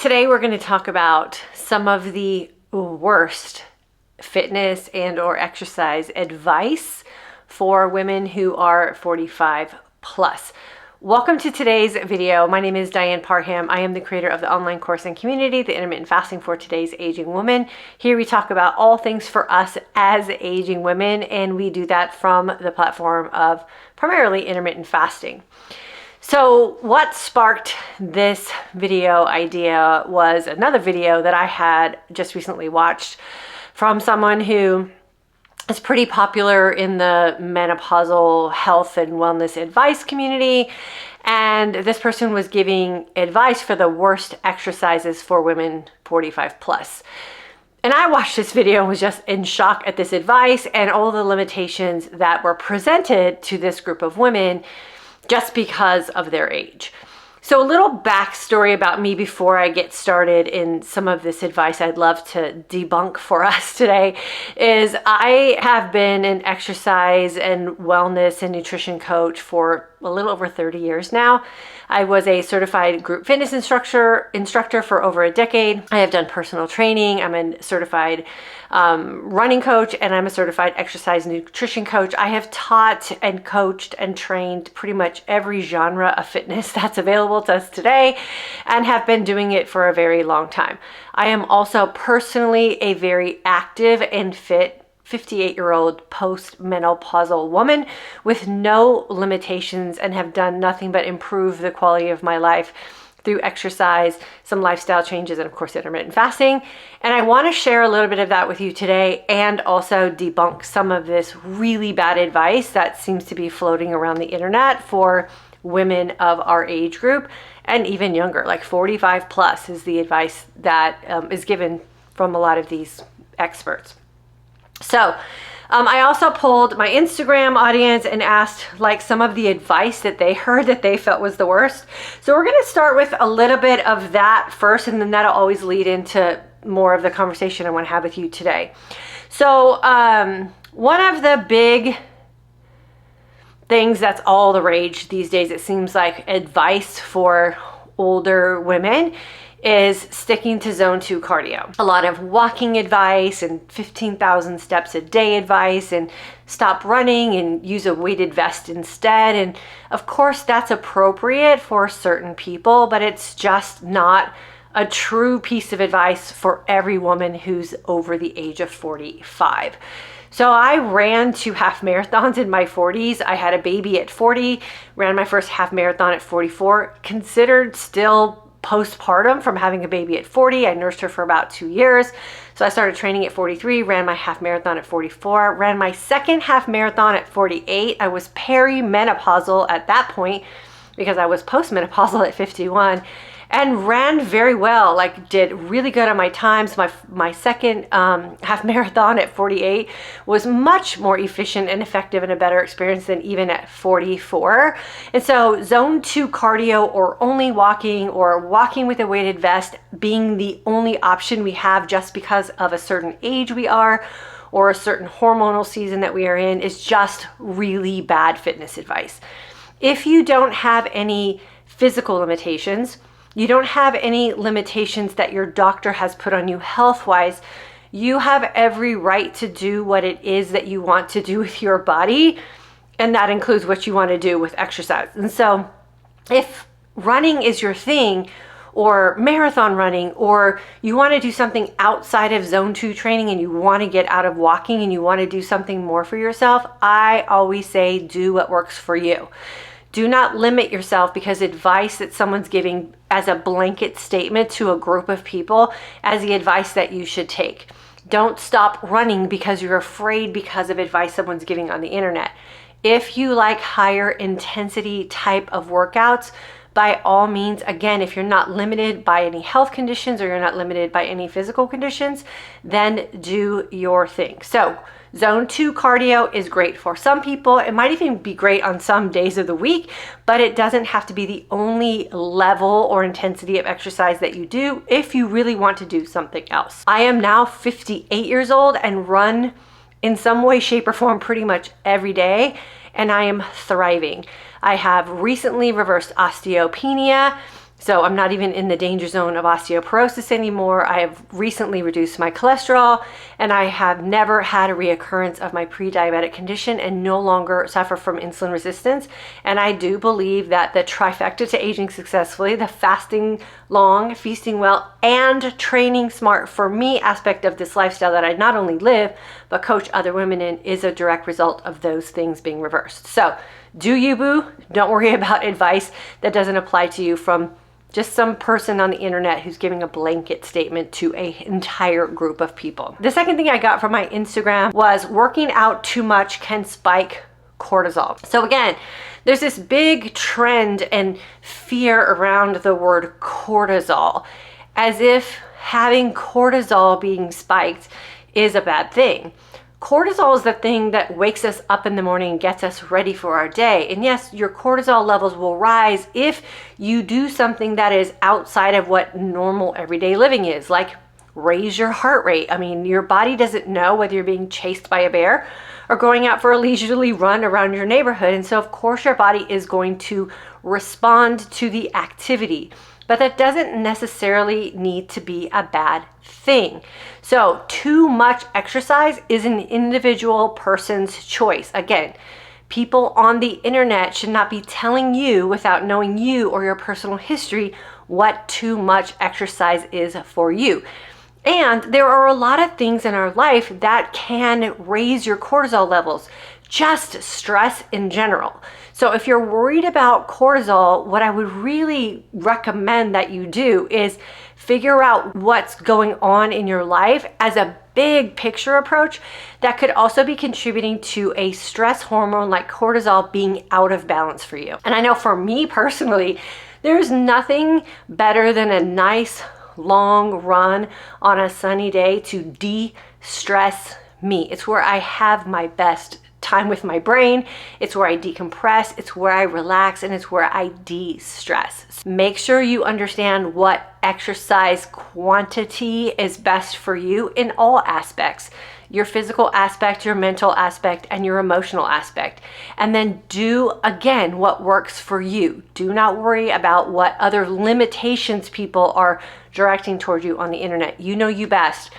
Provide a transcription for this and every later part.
Today we're going to talk about some of the worst fitness and or exercise advice for women who are 45 plus. Welcome to today's video. My name is Ann Parham. I am the creator of the online course and community, the Intermittent Fasting for Today's Aging Woman. Here we talk about all things for us as aging women, and we do that from the platform of primarily intermittent fasting. So what sparked this video idea was another video that I had just recently watched from someone who is pretty popular in the menopausal health and wellness advice community. And this person was giving advice for the worst exercises for women 45 plus. And I watched this video and was just in shock at this advice and all the limitations that were presented to this group of women just because of their age. So a little backstory about me before I get started in some of this advice I'd love to debunk for us today is I have been an exercise and wellness and nutrition coach for a little over 30 years now. I was a certified group fitness instructor for over a decade. I have done personal training. I'm a certified running coach, and I'm a certified exercise nutrition coach. I have taught and coached and trained pretty much every genre of fitness that's available to us today and have been doing it for a very long time. I am also personally a very active and fit 58-year-old post-menopausal woman with no limitations and have done nothing but improve the quality of my life through exercise, some lifestyle changes, and of course intermittent fasting. And I want to share a little bit of that with you today and also debunk some of this really bad advice that seems to be floating around the internet for women of our age group and even younger, like 45 plus is the advice that is given from a lot of these experts. So I also polled my Instagram audience and asked like some of the advice that they heard that they felt was the worst. So we're going to start with a little bit of that first, and then that'll always lead into more of the conversation I want to have with you today. So one of the big things that's all the rage these days, it seems like, advice for older women is sticking to zone 2 cardio. A lot of walking advice and 15,000 steps a day advice and stop running and use a weighted vest instead. And of course that's appropriate for certain people, but it's just not a true piece of advice for every woman who's over the age of 45. So I ran 2 half marathons in my 40s. I had a baby at 40, ran my first half marathon at 44, considered still postpartum from having a baby at 40. I nursed her for about 2 years. So I started training at 43, ran my half marathon at 44, ran my second half marathon at 48. I was perimenopausal at that point because I was postmenopausal at 51 and ran very well, like did really good on my times. My second half marathon at 48 was much more efficient and effective and a better experience than even at 44. And so zone 2 cardio or only walking or walking with a weighted vest being the only option we have just because of a certain age we are or a certain hormonal season that we are in is just really bad fitness advice. If you don't have any physical limitations, you don't have any limitations that your doctor has put on you health-wise, you have every right to do what it is that you want to do with your body, and that includes what you want to do with exercise. And so if running is your thing, or marathon running, or you want to do something outside of zone 2 training and you want to get out of walking and you want to do something more for yourself, I always say do what works for you. Do not limit yourself because advice that someone's giving as a blanket statement to a group of people as the advice that you should take. Don't stop running because you're afraid because of advice someone's giving on the internet. If you like higher intensity type of workouts, by all means, again, if you're not limited by any health conditions or you're not limited by any physical conditions, then do your thing. So zone 2 cardio is great for some people. It might even be great on some days of the week, but it doesn't have to be the only level or intensity of exercise that you do if you really want to do something else. I am now 58 years old and run in some way, shape, or form pretty much every day, and I am thriving. I have recently reversed osteopenia. So I'm not even in the danger zone of osteoporosis anymore. I have recently reduced my cholesterol, and I have never had a reoccurrence of my pre-diabetic condition and no longer suffer from insulin resistance. And I do believe that the trifecta to aging successfully, the fasting long, feasting well, and training smart for me aspect of this lifestyle that I not only live, but coach other women in, is a direct result of those things being reversed. So do you, boo? Don't worry about advice that doesn't apply to you from just some person on the internet who's giving a blanket statement to an entire group of people. The second thing I got from my Instagram was working out too much can spike cortisol. So again, there's this big trend and fear around the word cortisol, as if having cortisol being spiked is a bad thing. Cortisol is the thing that wakes us up in the morning and gets us ready for our day. And yes, your cortisol levels will rise if you do something that is outside of what normal everyday living is, like raise your heart rate. I mean, your body doesn't know whether you're being chased by a bear or going out for a leisurely run around your neighborhood. And so of course your body is going to respond to the activity. But that doesn't necessarily need to be a bad thing. So too much exercise is an individual person's choice. Again, people on the internet should not be telling you without knowing you or your personal history what too much exercise is for you. And there are a lot of things in our life that can raise your cortisol levels, just stress in general. So if you're worried about cortisol, what I would really recommend that you do is figure out what's going on in your life as a big picture approach that could also be contributing to a stress hormone like cortisol being out of balance for you. And I know for me personally, there's nothing better than a nice long run on a sunny day to de-stress me. It's where I have my best time with my brain. It's where I decompress, it's where I relax, and it's where I de-stress. Make sure you understand what exercise quantity is best for you in all aspects. Your physical aspect, your mental aspect, and your emotional aspect. And then do, again, what works for you. Do not worry about what other limitations people are directing toward you on the internet. You know you best.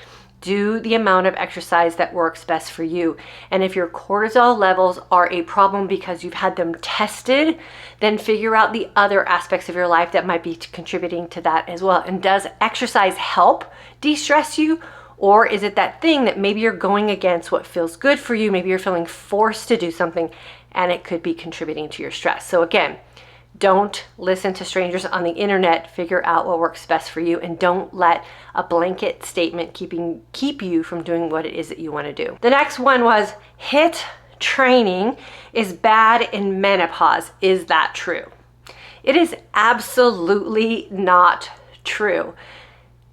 Do the amount of exercise that works best for you. And if your cortisol levels are a problem because you've had them tested, then figure out the other aspects of your life that might be contributing to that as well. And does exercise help de-stress you? Or is it that thing that maybe you're going against what feels good for you? Maybe you're feeling forced to do something and it could be contributing to your stress. So again, don't listen to strangers on the internet. Figure out what works best for you, and don't let a blanket statement keep you from doing what it is that you want to do. The next one was HIIT training is bad in menopause. Is that true? It is absolutely not true.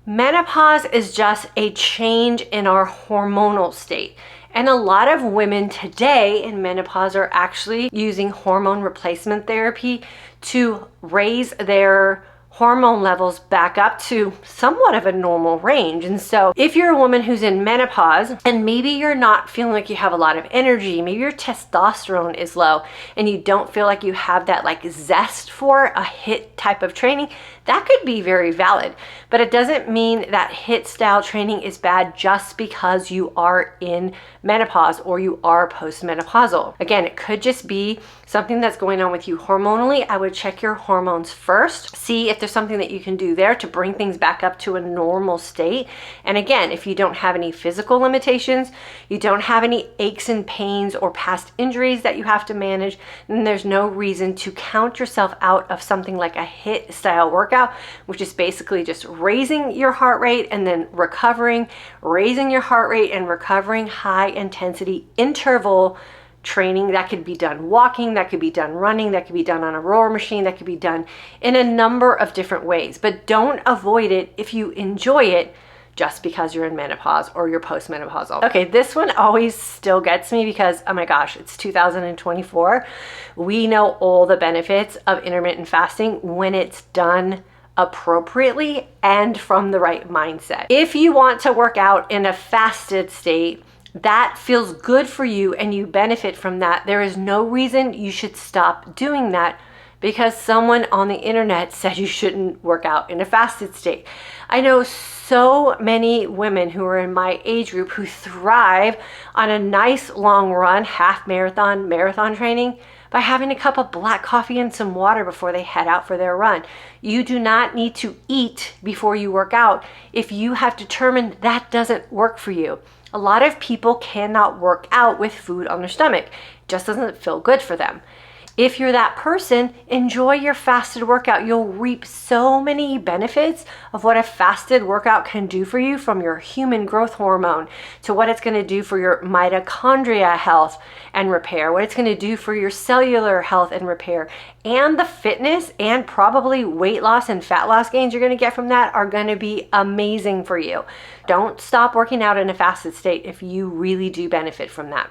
Menopause is just a change in our hormonal state. And a lot of women today in menopause are actually using hormone replacement therapy to raise their hormone levels back up to somewhat of a normal range. And so if you're a woman who's in menopause and maybe you're not feeling like you have a lot of energy, maybe your testosterone is low and you don't feel like you have that like zest for a HIIT type of training, that could be very valid. But it doesn't mean that HIIT style training is bad just because you are in menopause or you are postmenopausal. Again, it could just be something that's going on with you hormonally. I would check your hormones first, see if there's something that you can do there to bring things back up to a normal state. And again, if you don't have any physical limitations, you don't have any aches and pains or past injuries that you have to manage, then there's no reason to count yourself out of something like a HIIT style workout, which is basically just raising your heart rate and then recovering, raising your heart rate and recovering, high intensity interval training. That could be done walking, that could be done running, that could be done on a rower machine, that could be done in a number of different ways. But don't avoid it if you enjoy it just because you're in menopause or you're postmenopausal. Okay, this one always still gets me because, oh my gosh, it's 2024. We know all the benefits of intermittent fasting when it's done appropriately and from the right mindset. If you want to work out in a fasted state that feels good for you and you benefit from that, there is no reason you should stop doing that because someone on the internet said you shouldn't work out in a fasted state. I know so many women who are in my age group who thrive on a nice long run, half marathon, marathon training by having a cup of black coffee and some water before they head out for their run. You do not need to eat before you work out if you have determined that doesn't work for you. A lot of people cannot work out with food on their stomach. It just doesn't feel good for them. If you're that person, enjoy your fasted workout. You'll reap so many benefits of what a fasted workout can do for you, from your human growth hormone to what it's going to do for your mitochondria health and repair, what it's going to do for your cellular health and repair, and the fitness and probably weight loss and fat loss gains you're going to get from that are going to be amazing for you. Don't stop working out in a fasted state if you really do benefit from that.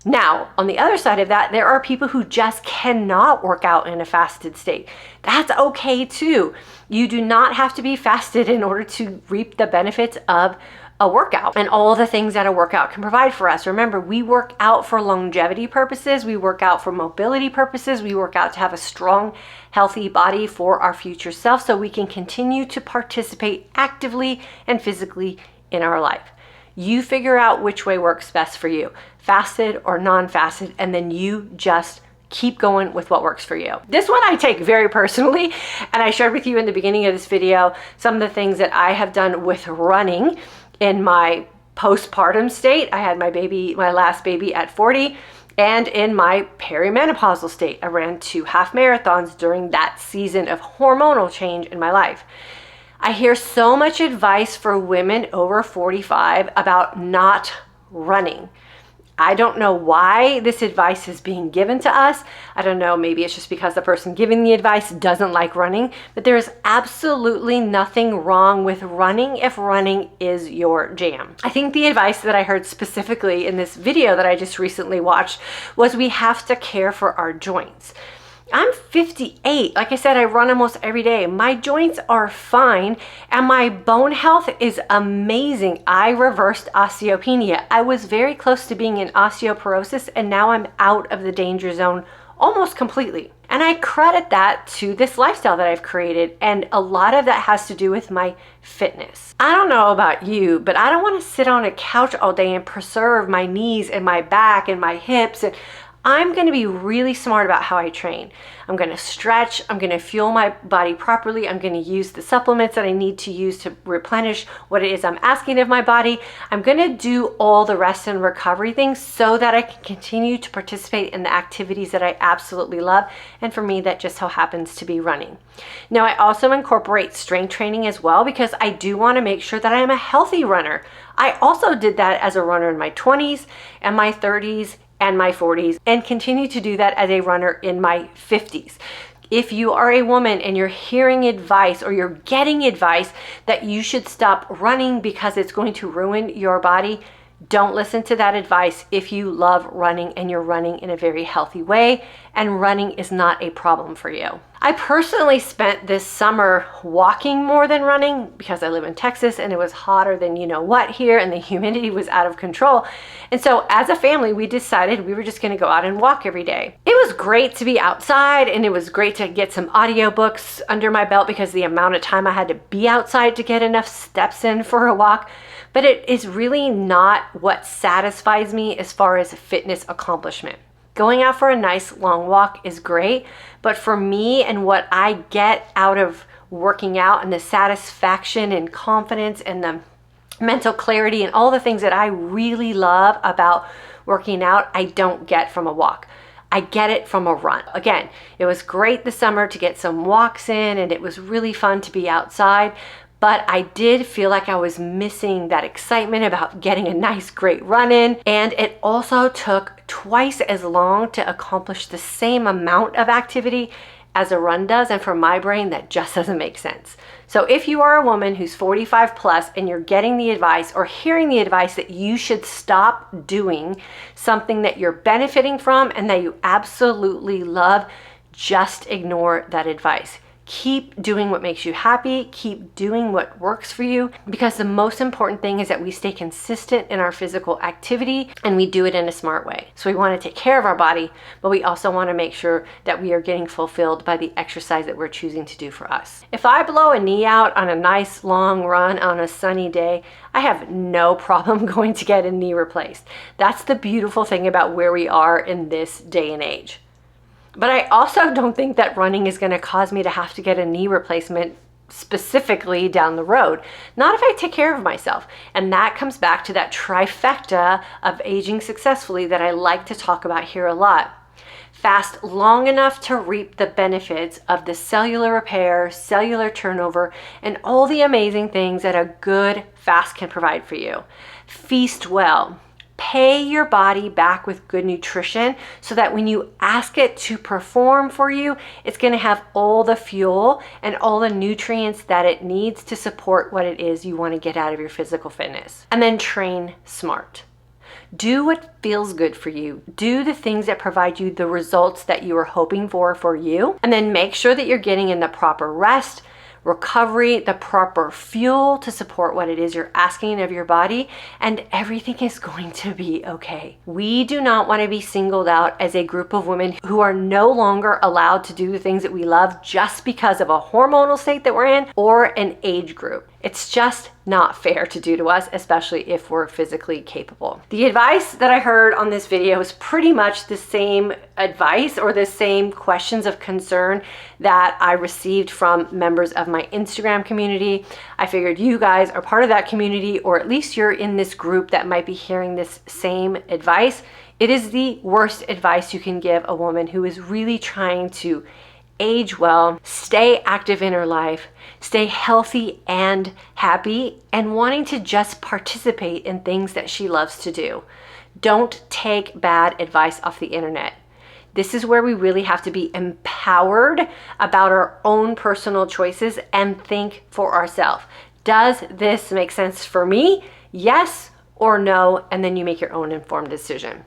Now, on the other side of that, there are people who just cannot work out in a fasted state. That's okay too. You do not have to be fasted in order to reap the benefits of a workout and all the things that a workout can provide for us. Remember, we work out for longevity purposes. We work out for mobility purposes. We work out to have a strong, healthy body for our future self so we can continue to participate actively and physically in our life. You figure out which way works best for you, fasted or non-fasted, and then you just keep going with what works for you. This one I take very personally, and I shared with you in the beginning of this video some of the things that I have done with running in my postpartum state. I had my last baby at 40, and in my perimenopausal state. I ran 2 half marathons during that season of hormonal change in my life. I hear so much advice for women over 45 about not running. I don't know why this advice is being given to us. I don't know, maybe it's just because the person giving the advice doesn't like running, but there is absolutely nothing wrong with running if running is your jam. I think the advice that I heard specifically in this video that I just recently watched was we have to care for our joints. I'm 58. Like I said, I run almost every day. My joints are fine and my bone health is amazing. I reversed osteopenia. I was very close to being in osteoporosis, and now I'm out of the danger zone almost completely. And I credit that to this lifestyle that I've created, and a lot of that has to do with my fitness. I don't know about you, but I don't want to sit on a couch all day and preserve my knees and my back and my hips. And I'm going to be really smart about how I train. I'm going to stretch. I'm going to fuel my body properly. I'm going to use the supplements that I need to use to replenish what it is I'm asking of my body. I'm going to do all the rest and recovery things so that I can continue to participate in the activities that I absolutely love. And for me, that just so happens to be running. Now, I also incorporate strength training as well because I do want to make sure that I am a healthy runner. I also did that as a runner in my 20s and my 30s and my 40s, and continue to do that as a runner in my 50s. If you are a woman and you're hearing advice or you're getting advice that you should stop running because it's going to ruin your body, don't listen to that advice if you love running and you're running in a very healthy way and running is not a problem for you. I personally spent this summer walking more than running because I live in Texas and it was hotter than you know what here and the humidity was out of control. And so as a family, we decided we were just going to go out and walk every day. It was great to be outside and it was great to get some audiobooks under my belt because the amount of time I had to be outside to get enough steps in for a walk. But it is really not what satisfies me as far as fitness accomplishment. Going out for a nice long walk is great, but for me and what I get out of working out and the satisfaction and confidence and the mental clarity and all the things that I really love about working out, I don't get from a walk. I get it from a run. Again, it was great this summer to get some walks in and it was really fun to be outside. But I did feel like I was missing that excitement about getting a nice, great run in. And it also took twice as long to accomplish the same amount of activity as a run does. And for my brain, that just doesn't make sense. So if you are a woman who's 45 plus and you're getting the advice or hearing the advice that you should stop doing something that you're benefiting from and that you absolutely love, just ignore that advice. Keep doing what makes you happy. Keep doing what works for you, because the most important thing is that we stay consistent in our physical activity and we do it in a smart way. So we want to take care of our body, but we also want to make sure that we are getting fulfilled by the exercise that we're choosing to do for us. If I blow a knee out on a nice long run on a sunny day, I have no problem going to get a knee replaced. That's the beautiful thing about where we are in this day and age. But I also don't think that running is going to cause me to have to get a knee replacement specifically down the road. Not if I take care of myself. And that comes back to that trifecta of aging successfully that I like to talk about here a lot. Fast long enough to reap the benefits of the cellular repair, cellular turnover, and all the amazing things that a good fast can provide for you. Feast well. Pay your body back with good nutrition so that when you ask it to perform for you, it's going to have all the fuel and all the nutrients that it needs to support what it is you want to get out of your physical fitness. And then train smart. Do what feels good for you. Do the things that provide you the results that you are hoping for you. And then make sure that you're getting in the proper rest, recovery, the proper fuel to support what it is you're asking of your body, and everything is going to be okay. We do not want to be singled out as a group of women who are no longer allowed to do the things that we love just because of a hormonal state that we're in or an age group. It's just not fair to do to us, especially if we're physically capable. The advice that I heard on this video is pretty much the same advice or the same questions of concern that I received from members of my Instagram community. I figured you guys are part of that community, or at least you're in this group that might be hearing this same advice. It is the worst advice you can give a woman who is really trying to age well, stay active in her life, stay healthy and happy, and wanting to just participate in things that she loves to do. Don't take bad advice off the internet. This is where we really have to be empowered about our own personal choices and think for ourselves. Does this make sense for me? Yes or no, and then you make your own informed decision.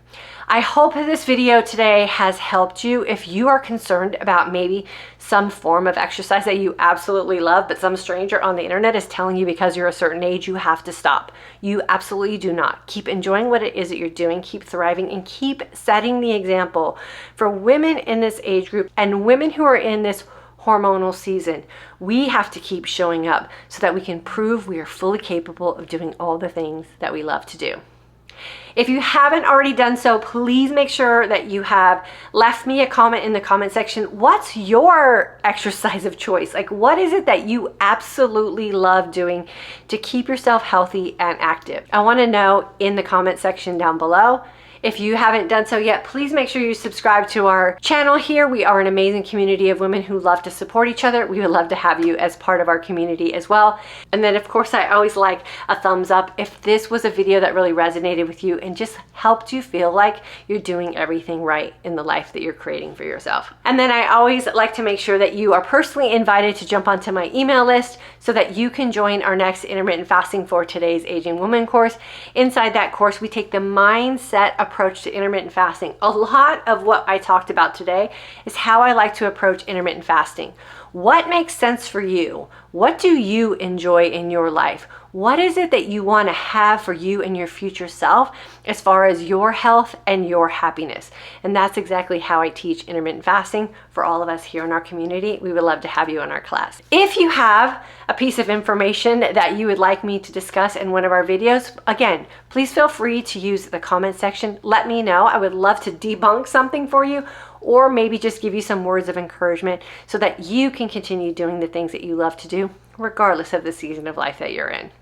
I hope that this video today has helped you. If you are concerned about maybe some form of exercise that you absolutely love, but some stranger on the internet is telling you because you're a certain age, you have to stop. You absolutely do not. Keep enjoying what it is that you're doing, keep thriving, and keep setting the example for women in this age group and women who are in this hormonal season. We have to keep showing up so that we can prove we are fully capable of doing all the things that we love to do. If you haven't already done so, please make sure that you have left me a comment in the comment section. What's your exercise of choice? Like, what is it that you absolutely love doing to keep yourself healthy and active? I want to know in the comment section down below. If you haven't done so yet, please make sure you subscribe to our channel here. We are an amazing community of women who love to support each other. We would love to have you as part of our community as well. And then of course, I always like a thumbs up if this was a video that really resonated with you and just helped you feel like you're doing everything right in the life that you're creating for yourself. And then I always like to make sure that you are personally invited to jump onto my email list so that you can join our next Intermittent Fasting for Today's Aging Woman course. Inside that course, we take the mindset approach to intermittent fasting. A lot of what I talked about today is how I like to approach intermittent fasting. What makes sense for you? What do you enjoy in your life? What is it that you want to have for you and your future self as far as your health and your happiness? And that's exactly how I teach intermittent fasting for all of us here in our community. We would love to have you in our class. If you have a piece of information that you would like me to discuss in one of our videos, again, please feel free to use the comment section. Let me know. I would love to debunk something for you, or maybe just give you some words of encouragement so that you can continue doing the things that you love to do, regardless of the season of life that you're in.